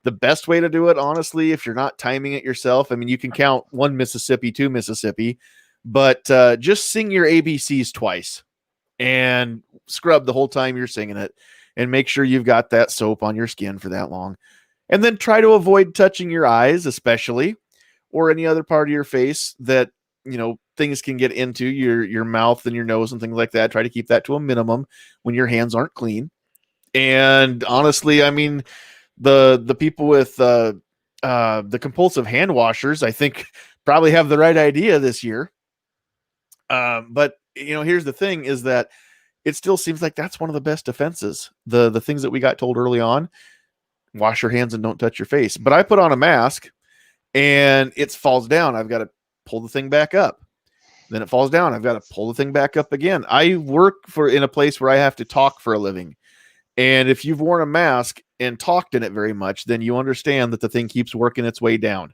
The best way to do it, honestly, if you're not timing it yourself, I mean, you can count 1 Mississippi, 2 Mississippi, but just sing your ABCs twice and scrub the whole time you're singing it, and make sure you've got that soap on your skin for that long. And then try to avoid touching your eyes, especially, or any other part of your face that, you know, things can get into your mouth and your nose and things like that. Try to keep that to a minimum when your hands aren't clean. And honestly, I mean, the people with the compulsive hand washers, I think, probably have the right idea this year. But, you know, here's the thing is that it still seems like that's one of the best defenses. The things that we got told early on, wash your hands and don't touch your face. But I put on a mask and it falls down. I've got to pull the thing back up. Then it falls down. I've got to pull the thing back up again. I work in a place where I have to talk for a living. And if you've worn a mask and talked in it very much, then you understand that the thing keeps working its way down.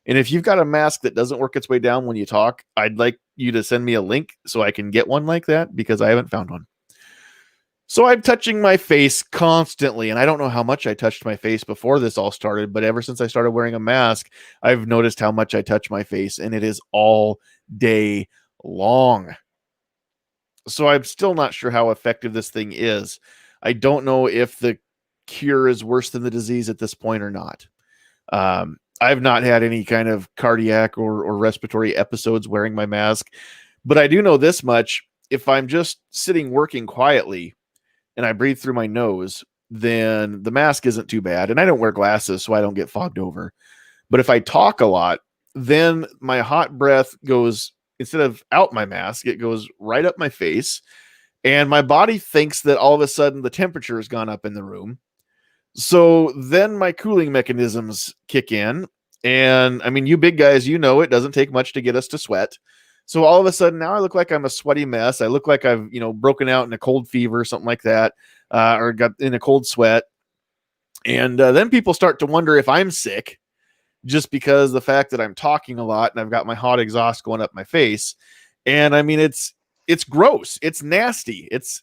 And if you've got a mask that doesn't work its way down when you talk, I'd like you to send me a link so I can get one like that, because I haven't found one. So I'm touching my face constantly, and I don't know how much I touched my face before this all started, but ever since I started wearing a mask, I've noticed how much I touch my face, and it is all day long. So I'm still not sure how effective this thing is. I don't know if the cure is worse than the disease at this point or not. I've not had any kind of cardiac or respiratory episodes wearing my mask, but I do know this much. If I'm just sitting working quietly and I breathe through my nose, then the mask isn't too bad. And I don't wear glasses, so I don't get fogged over. But if I talk a lot then my hot breath goes, instead of out my mask, it goes right up my face. And my body thinks that all of a sudden the temperature has gone up in the room. So then my cooling mechanisms kick in. And I mean, you big guys, you know, it doesn't take much to get us to sweat. So all of a sudden now I look like I'm a sweaty mess. I look like I've, broken out in a cold fever or something like that, or got in a cold sweat. And then people start to wonder if I'm sick, just because the fact that I'm talking a lot and I've got my hot exhaust going up my face. And I mean, it's gross. It's nasty. It's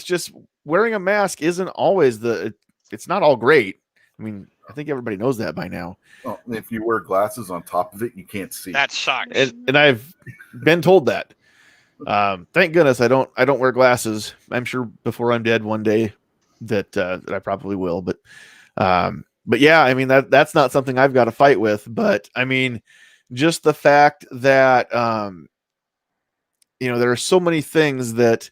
just wearing a mask isn't always it's not all great. I mean, I think everybody knows that by now. Well, if you wear glasses on top of it, you can't see. That sucks. And I've been told that. Thank goodness I don't wear glasses. I'm sure before I'm dead one day that I probably will. But yeah, I mean, that's not something I've got to fight with. But I mean, just the fact that there are so many things that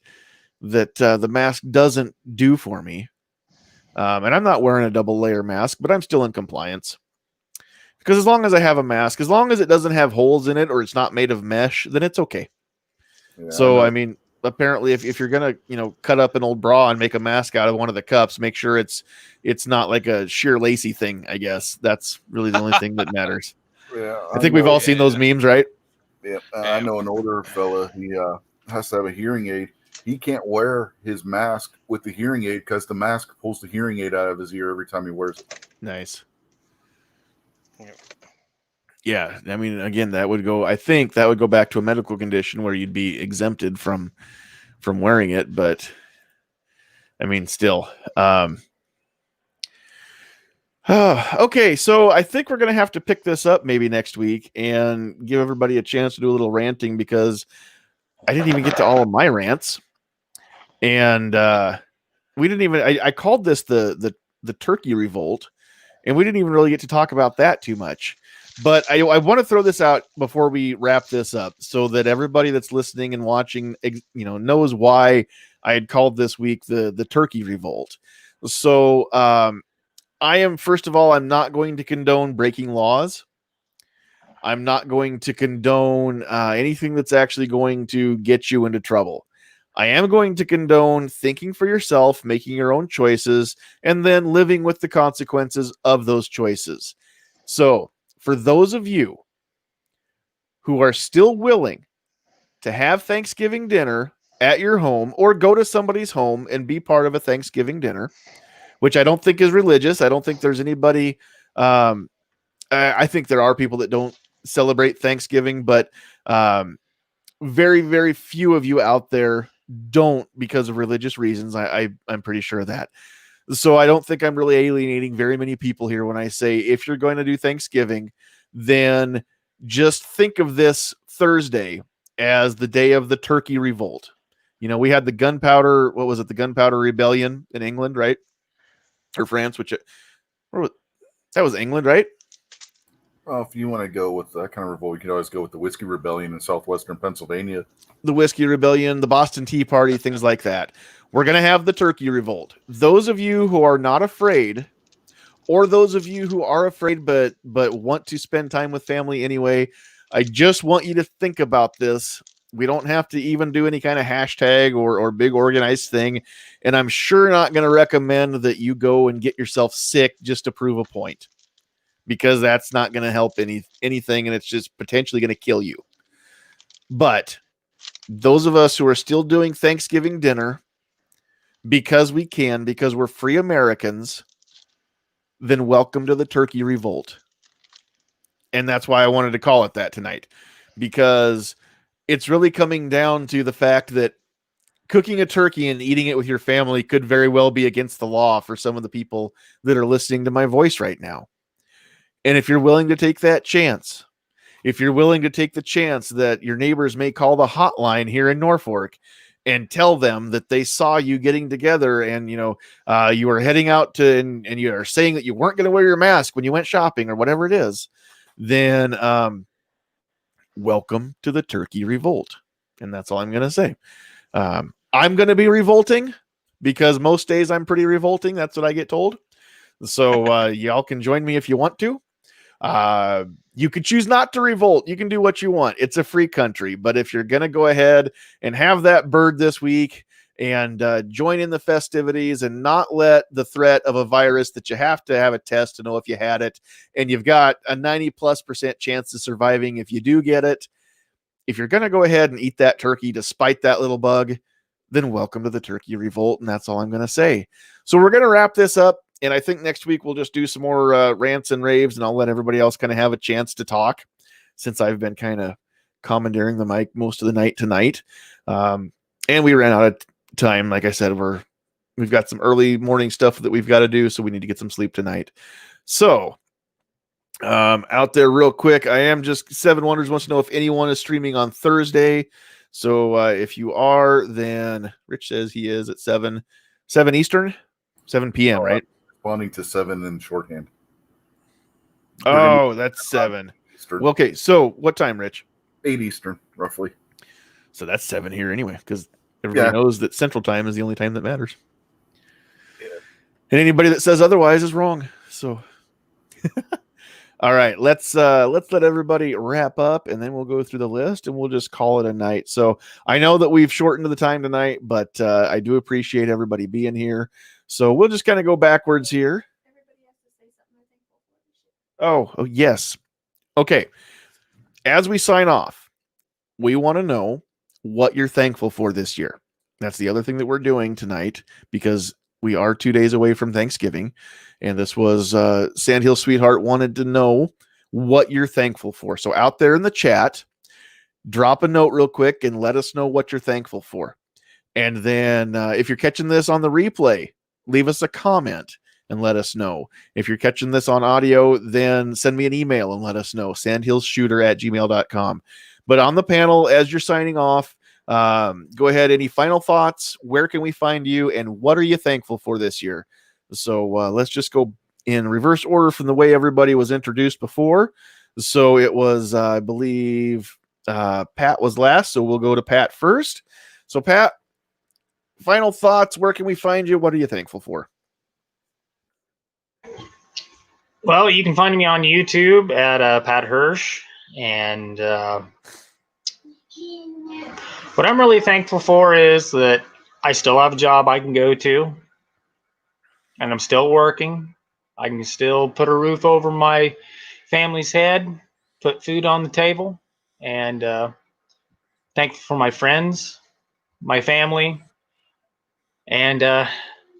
the mask doesn't do for me. And I'm not wearing a double layer mask, but I'm still in compliance. Because as long as I have a mask, as long as it doesn't have holes in it or it's not made of mesh, then it's okay. Yeah, So, I mean, apparently if you're going to, cut up an old bra and make a mask out of one of the cups, make sure it's not like a sheer lacy thing, I guess. That's really the only thing that matters. Yeah, I think we've all seen those memes, right? Yeah, I know an older fella. He has to have a hearing aid. He can't wear his mask with the hearing aid because the mask pulls the hearing aid out of his ear every time he wears it. Nice. Yeah, I mean, again, I think that would go back to a medical condition where you'd be exempted from wearing it. But I mean, still. Okay, so I think we're going to have to pick this up maybe next week and give everybody a chance to do a little ranting, because I didn't even get to all of my rants. And we didn't even, I called this the turkey revolt, and we didn't even really get to talk about that too much. But I want to throw this out before we wrap this up so that everybody that's listening and watching, knows why I had called this week the turkey revolt. So first of all, I'm not going to condone breaking laws. I'm not going to condone anything that's actually going to get you into trouble. I am going to condone thinking for yourself, making your own choices, and then living with the consequences of those choices. So, for those of you who are still willing to have Thanksgiving dinner at your home or go to somebody's home and be part of a Thanksgiving dinner, which I don't think is religious. I don't think there's anybody. I think there are people that don't celebrate Thanksgiving, but very, very few of you out there don't because of religious reasons. I'm pretty sure of that. So I don't think I'm really alienating very many people here when I say, if you're going to do Thanksgiving, then just think of this Thursday as the day of the turkey revolt. We had the gunpowder, the gunpowder rebellion in England, right? Or France, that was England, right? Well, if you want to go with that kind of revolt, you could always go with the Whiskey Rebellion in southwestern Pennsylvania. The Whiskey Rebellion, the Boston Tea Party, things like that. We're going to have the turkey revolt. Those of you who are not afraid, or those of you who are afraid but want to spend time with family anyway, I just want you to think about this. We don't have to even do any kind of hashtag or big organized thing. And I'm sure not going to recommend that you go and get yourself sick just to prove a point, because that's not going to help anything, and it's just potentially going to kill you. But those of us who are still doing Thanksgiving dinner because we can, because we're free Americans, then welcome to the turkey revolt. And that's why I wanted to call it that tonight, because it's really coming down to the fact that cooking a turkey and eating it with your family could very well be against the law for some of the people that are listening to my voice right now. And if you're willing to take that chance, if you're willing to take the chance that your neighbors may call the hotline here in Norfolk and tell them that they saw you getting together and, you were heading out to, and you are saying that you weren't going to wear your mask when you went shopping or whatever it is, then welcome to the turkey revolt. And that's all I'm going to say. I'm going to be revolting because most days I'm pretty revolting. That's what I get told. So y'all can join me if you want to. You could choose not to revolt. You can do what you want. It's a free country. But if you're going to go ahead and have that bird this week and join in the festivities and not let the threat of a virus that you have to have a test to know if you had it, and you've got a 90+% chance of surviving if you do get it, if you're going to go ahead and eat that turkey despite that little bug, then welcome to the turkey revolt. And that's all I'm going to say. So we're going to wrap this up. And I think next week we'll just do some more rants and raves, and I'll let everybody else kind of have a chance to talk, since I've been kind of commandeering the mic most of the night tonight. And we ran out of time. Like I said, we've got some early morning stuff that we've got to do, so we need to get some sleep tonight. So out there real quick, I am just Seven Wonders wants to know if anyone is streaming on Thursday. So if you are, then Rich says he is at 7 Eastern, 7 p.m., right? Responding to 7 in shorthand. Oh, that's 7 Eastern. Well, okay, so what time, Rich? 8 Eastern, roughly. So that's 7 here anyway, because everybody knows that Central Time is the only time that matters. Yeah. And anybody that says otherwise is wrong. So all right, let's let everybody wrap up, and then we'll go through the list and we'll just call it a night. So I know that we've shortened the time tonight, but I do appreciate everybody being here. So we'll just kind of go backwards here. Oh, yes. Okay. As we sign off, we want to know what you're thankful for this year. That's the other thing that we're doing tonight, because we are 2 days away from Thanksgiving. And this was Sandhills Sweetheart wanted to know what you're thankful for. So out there in the chat, drop a note real quick and let us know what you're thankful for. And then if you're catching this on the replay, leave us a comment and let us know. If you're catching this on audio, then send me an email and let us know. sandhillsshooter@gmail.com. But on the panel, as you're signing off, go ahead. Any final thoughts? Where can we find you? And what are you thankful for this year? So let's just go in reverse order from the way everybody was introduced before. So it was, I believe, Pat was last. So we'll go to Pat first. So Pat, final thoughts. Where can we find you? What are you thankful for? Well, you can find me on YouTube at Pat Hirsch. And what I'm really thankful for is that I still have a job I can go to, and I'm still working. I can still put a roof over my family's head, put food on the table, and thankful for my friends, my family, and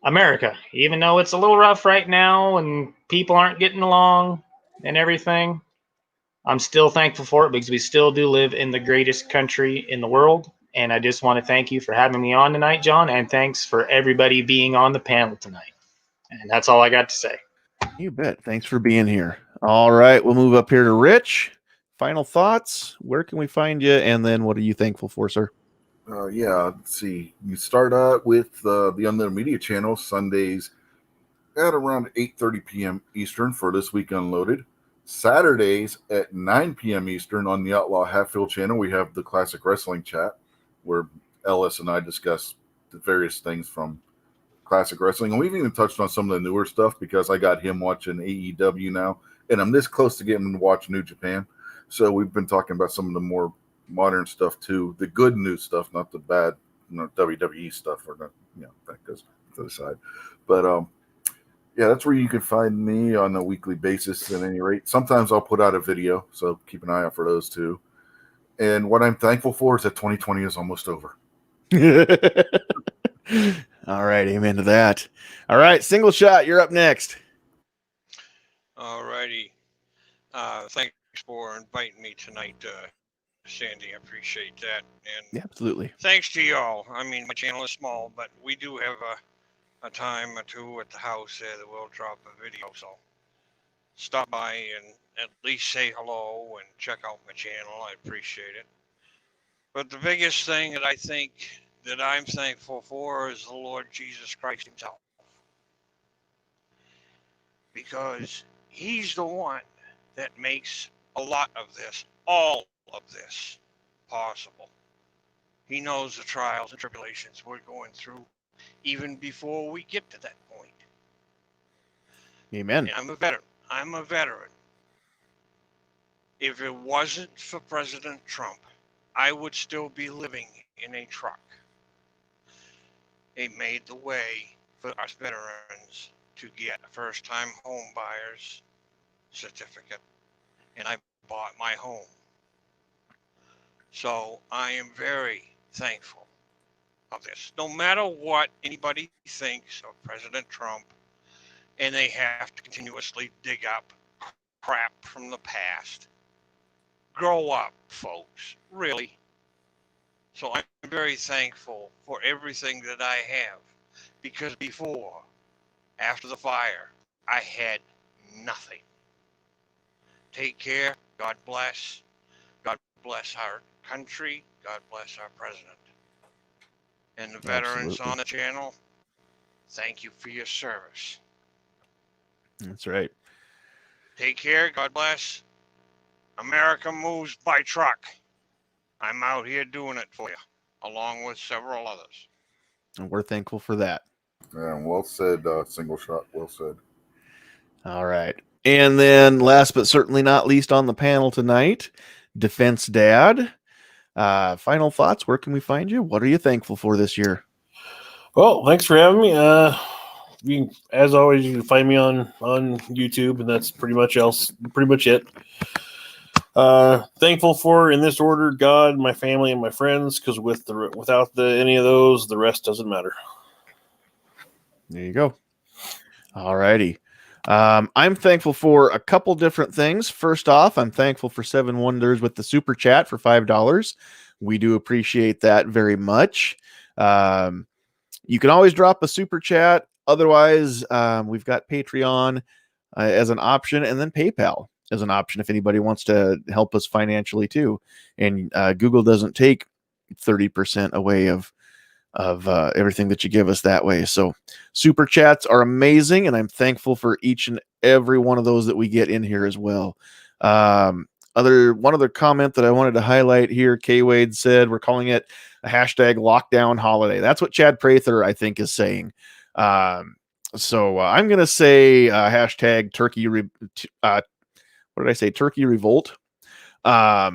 America. Even though it's a little rough right now and people aren't getting along and everything, I'm still thankful for it because we still do live in the greatest country in the world. And I just want to thank you for having me on tonight, John, and thanks for everybody being on the panel tonight. And that's all I got to say. You bet. Thanks for being here. All right, we'll move up here to Rich. Final thoughts. Where can we find you? And then what are you thankful for, sir? Let's see. You start out with the Unlimited Media channel Sundays at around 8:30 p.m. Eastern for This Week Unloaded. Saturdays at 9 p.m. Eastern on the Outlaw Hatfield channel, we have the Classic Wrestling Chat, where Ellis and I discuss the various things from classic wrestling. And we've even touched on some of the newer stuff because I got him watching AEW now, and I'm this close to getting him to watch New Japan. So we've been talking about some of the more modern stuff too, the good new stuff, not the bad, WWE stuff, or not, that goes to the side. But that's where you can find me on a weekly basis at any rate. Sometimes I'll put out a video, so keep an eye out for those too. And what I'm thankful for is that 2020 is almost over. All right, amen to that. All right, Single Shot, you're up next. All righty. Thanks for inviting me tonight, Sandy. I appreciate that. And Yeah, absolutely. thanks to y'all. I mean, my channel is small, but we do have a time or two at the house that we'll drop a video. So stop by and at least say hello and check out my channel. I appreciate it. But the biggest thing that I think that I'm thankful for is the Lord Jesus Christ himself. Because he's the one that makes a lot of this, all of this, possible. He knows the trials and tribulations we're going through even before we get to that point. Amen. And I'm a veteran. If it wasn't for President Trump, I would still be living in a truck. He made the way for us veterans to get a first-time home buyer's certificate, and I bought my home. So I am very thankful of this. No matter what anybody thinks of President Trump, and they have to continuously dig up crap from the past. Grow up, folks, really. So I'm very thankful for everything that I have, because before, after the fire, I had nothing. Take care. God bless. God bless our country. God bless our president. And the veterans Absolutely. on the channel, thank you for your service. That's right. Take care. God bless. America moves by truck. I'm out here doing it for you, along with several others. And we're thankful for that. Yeah, well said, single shot. Well said. All right. And then last but certainly not least on the panel tonight, Defense Dad. Final thoughts. Where can we find you? What are you thankful for this year? Well, thanks for having me. As always, you can find me on YouTube, and that's pretty much it. Thankful for, in this order, God, my family, and my friends, because without any of those, the rest doesn't matter. There you go. All righty. I'm thankful for a couple different things. First off, I'm thankful for Seven Wonders with the super chat for $5. We do appreciate that very much. You can always drop a super chat. Otherwise, we've got Patreon as an option, and then PayPal as an option if anybody wants to help us financially too. And Google doesn't take 30% away of everything that you give us that way. So super chats are amazing, and I'm thankful for each and every one of those that we get in here as well. One other comment that I wanted to highlight here, K Wade said we're calling it a hashtag lockdown holiday. That's what Chad Prather, I think, is saying. So I'm going to say hashtag turkey. What did I say? Turkey revolt. I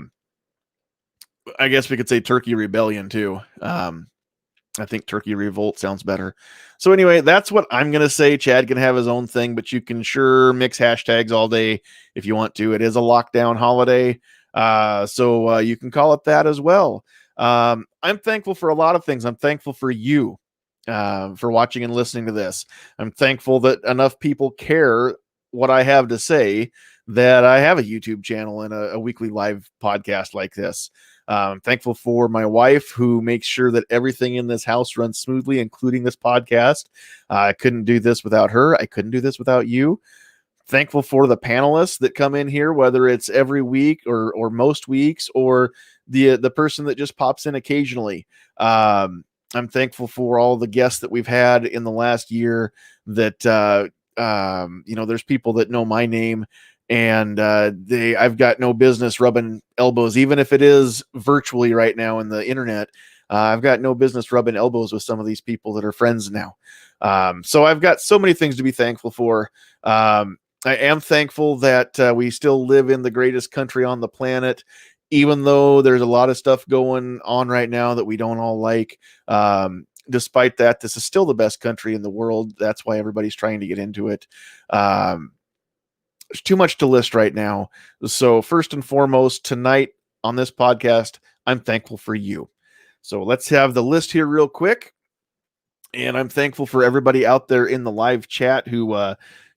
guess we could say turkey rebellion too. I think turkey revolt sounds better. So anyway, that's what I'm going to say. Chad can have his own thing, but you can sure mix hashtags all day if you want to. It is a lockdown holiday. So you can call it that as well. I'm thankful for a lot of things. I'm thankful for you for watching and listening to this. I'm thankful that enough people care what I have to say that I have a YouTube channel and a weekly live podcast like this. I'm thankful for my wife, who makes sure that everything in this house runs smoothly, including this podcast. I couldn't do this without her. I couldn't do this without you. Thankful for the panelists that come in here, whether it's every week or most weeks, or the person that just pops in occasionally. I'm thankful for all the guests that we've had in the last year that, there's people that know my name, and I've got no business rubbing elbows, even if it is virtually right now in the internet. I've got no business rubbing elbows with some of these people that are friends now. So I've got so many things to be thankful for. I am thankful that we still live in the greatest country on the planet, even though there's a lot of stuff going on right now that we don't all like. Despite that, this is still the best country in the world. That's why everybody's trying to get into it. There's too much to list right now. So first and foremost, tonight on this podcast, I'm thankful for you. So let's have the list here real quick. And I'm thankful for everybody out there in the live chat who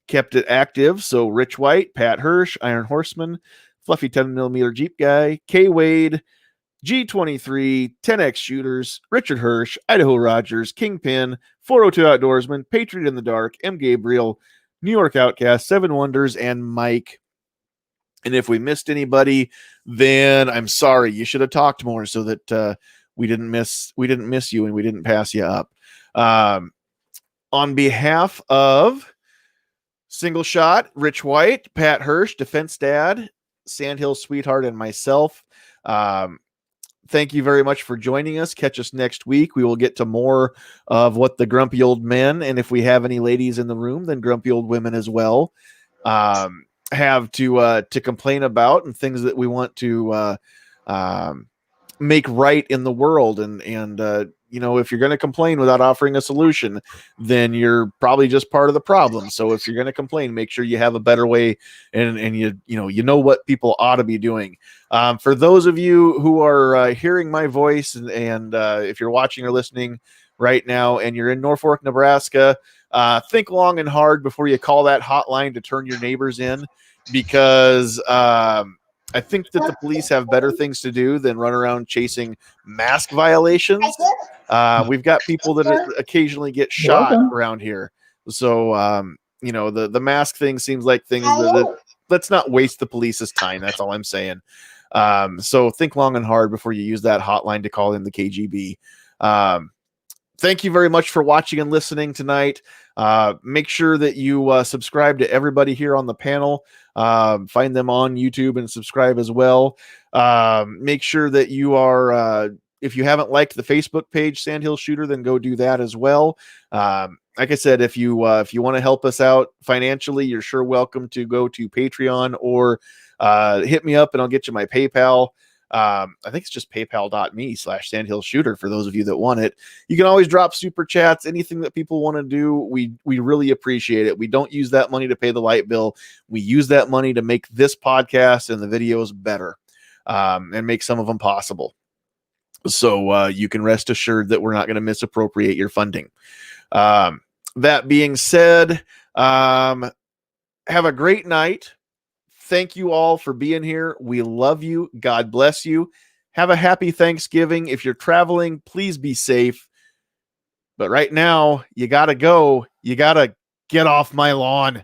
kept it active. So Rich White, Pat Hirsch, Iron Horseman, Fluffy 10mm Jeep Guy, K Wade, G23, 10X Shooters, Richard Hirsch, Idaho Rogers, Kingpin, 402 Outdoorsman, Patriot in the Dark, M. Gabriel, New York Outcast, Seven Wonders, and Mike. And if we missed anybody, then I'm sorry. You should have talked more so that we didn't miss you and we didn't pass you up. On behalf of Single Shot, Rich White, Pat Hirsch, Defense Dad, Sandhills Sweetheart, and myself, thank you very much for joining us. Catch us next week. We will get to more of what the grumpy old men, and if we have any ladies in the room, then grumpy old women as well. have to complain about and things that we want to make right in the world. And if you're going to complain without offering a solution, then you're probably just part of the problem. So if you're going to complain, make sure you have a better way, and you know what people ought to be doing. For those of you who are hearing my voice, and if you're watching or listening right now and you're in Norfolk, Nebraska, think long and hard before you call that hotline to turn your neighbors in, because I think that the police have better things to do than run around chasing mask violations. We've got people that occasionally get shot around here. So, the mask thing seems like things that let's not waste the police's time. That's all I'm saying. So think long and hard before you use that hotline to call in the KGB. Thank you very much for watching and listening tonight. Make sure that you subscribe to everybody here on the panel. Find them on YouTube and subscribe as well. Make sure that you are, if you haven't liked the Facebook page, Sandhills Shooter, then go do that as well. Like I said, if you want to help us out financially, you're sure welcome to go to Patreon or hit me up and I'll get you my PayPal. I think it's just paypal.me/sandhillsshooter for those of you that want it. You can always drop super chats, anything that people want to do. We really appreciate it. We don't use that money to pay the light bill. We use that money to make this podcast and the videos better, and make some of them possible. So you can rest assured that we're not going to misappropriate your funding. That being said, have a great night. Thank you all for being here. We love you. God bless you. Have a happy Thanksgiving. If you're traveling, please be safe. But right now, you got to go. You got to get off my lawn.